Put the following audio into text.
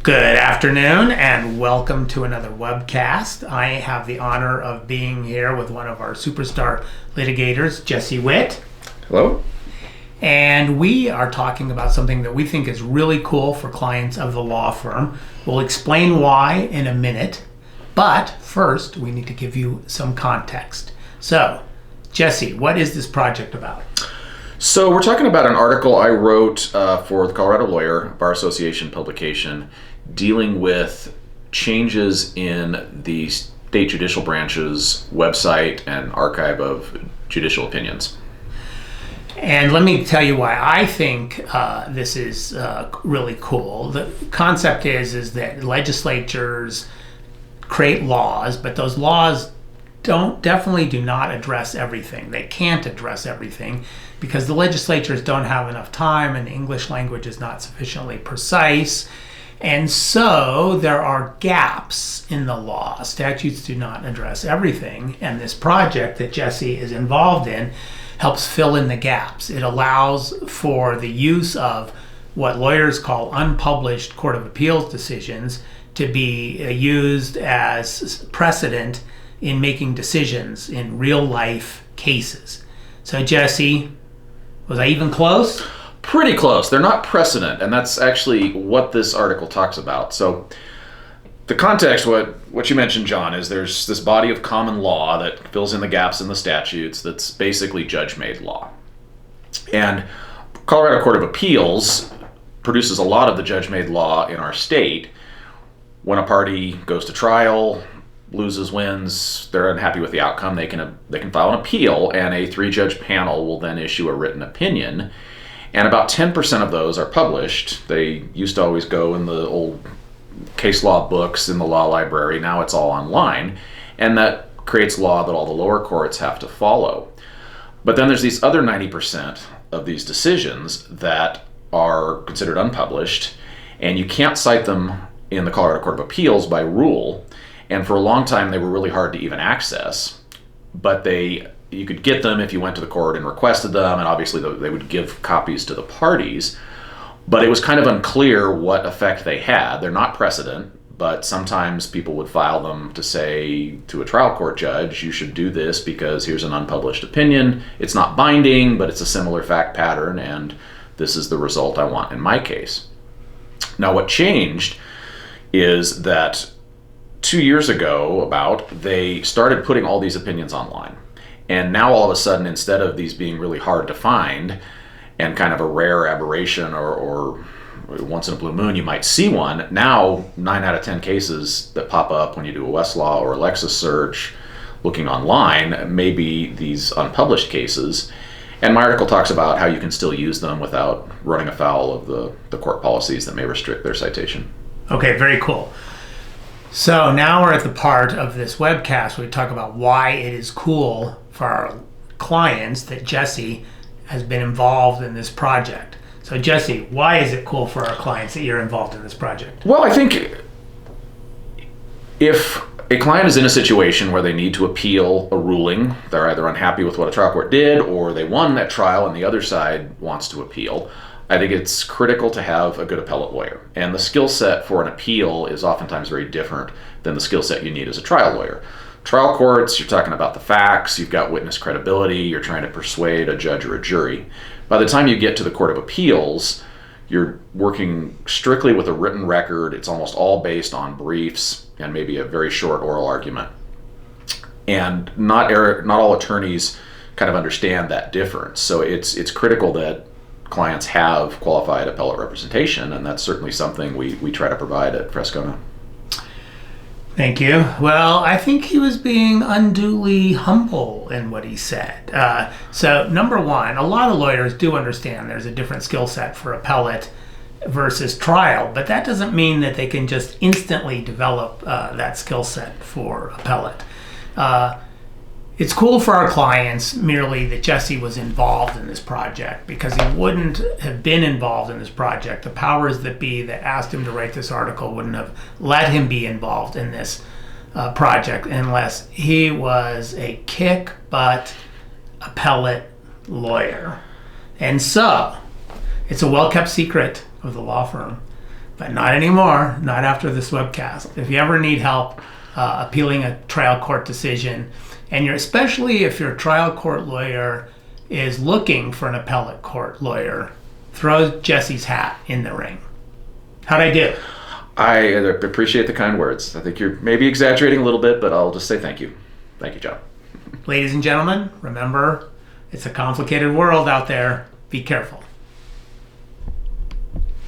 Good afternoon and welcome to another webcast. I have the honor of being here with one of our superstar litigators, Jesse Witt. Hello. And we are talking about something that we think is really cool for clients of the law firm. We'll explain why in a minute, but first we need to give you some context. So, Jesse, what is this project about? So we're talking about an article I wrote for the Colorado Lawyer Bar Association publication dealing with changes in the state judicial branch's website and archive of judicial opinions. And let me tell you why I think this is really cool. The concept is that legislatures create laws, but those laws definitely do not address everything. They can't address everything because the legislatures don't have enough time and the English language is not sufficiently precise. And so there are gaps in the law. Statutes do not address everything, and this project that Jesse is involved in helps fill in the gaps. It allows for the use of what lawyers call unpublished Court of Appeals decisions to be used as precedent in making decisions in real life cases. So Jesse, was I even close? Pretty close. They're not precedent, and that's actually what this article talks about. So the context, what you mentioned, John, is there's this body of common law that fills in the gaps in the statutes that's basically judge-made law. And Colorado Court of Appeals produces a lot of the judge-made law in our state. When a party goes to trial, loses, wins, they're unhappy with the outcome, they can file an appeal, and a 3-judge panel will then issue a written opinion. And about 10% of those are published. They used to always go in the old case law books in the law library. Now it's all online. And that creates law that all the lower courts have to follow. But then there's these other 90% of these decisions that are considered unpublished, and you can't cite them in the Colorado Court of Appeals by rule. And for a long time, they were really hard to even access. But you could get them if you went to the court and requested them, and obviously they would give copies to the parties. But it was kind of unclear what effect they had. They're not precedent, but sometimes people would file them to say to a trial court judge, you should do this because here's an unpublished opinion. It's not binding, but it's a similar fact pattern, and this is the result I want in my case. Now, what changed is that 2 years ago, they started putting all these opinions online. And now all of a sudden, instead of these being really hard to find and kind of a rare aberration or once in a blue moon you might see one, now 9 out of 10 cases that pop up when you do a Westlaw or a Lexis search looking online may be these unpublished cases. And my article talks about how you can still use them without running afoul of the court policies that may restrict their citation. Okay, very cool. So now we're at the part of this webcast where we talk about why it is cool for our clients that Jesse has been involved in this project. So Jesse, why is it cool for our clients that you're involved in this project? Well, I think if a client is in a situation where they need to appeal a ruling, they're either unhappy with what a trial court did or they won that trial and the other side wants to appeal, I think it's critical to have a good appellate lawyer. And the skill set for an appeal is oftentimes very different than the skill set you need as a trial lawyer. Trial courts, you're talking about the facts, you've got witness credibility, you're trying to persuade a judge or a jury. By the time you get to the Court of Appeals, you're working strictly with a written record. It's almost all based on briefs and maybe a very short oral argument. And not all attorneys kind of understand that difference. So it's critical that clients have qualified appellate representation, and that's certainly something we try to provide at Frescona. Thank you. Well, I think he was being unduly humble in what he said. So number one, a lot of lawyers do understand there's a different skill set for appellate versus trial, but that doesn't mean that they can just instantly develop that skill set for appellate. It's cool for our clients merely that Jesse was involved in this project, because he wouldn't have been involved in this project. The powers that be that asked him to write this article wouldn't have let him be involved in this project unless he was a kick-butt appellate lawyer. And so, it's a well-kept secret of the law firm but not anymore, not after this webcast. If you ever need help appealing a trial court decision, and especially if your trial court lawyer is looking for an appellate court lawyer, throw Jesse's hat in the ring. How'd I do? I appreciate the kind words. I think you're maybe exaggerating a little bit, but I'll just say thank you. Thank you, John. Ladies and gentlemen, remember, it's a complicated world out there. Be careful.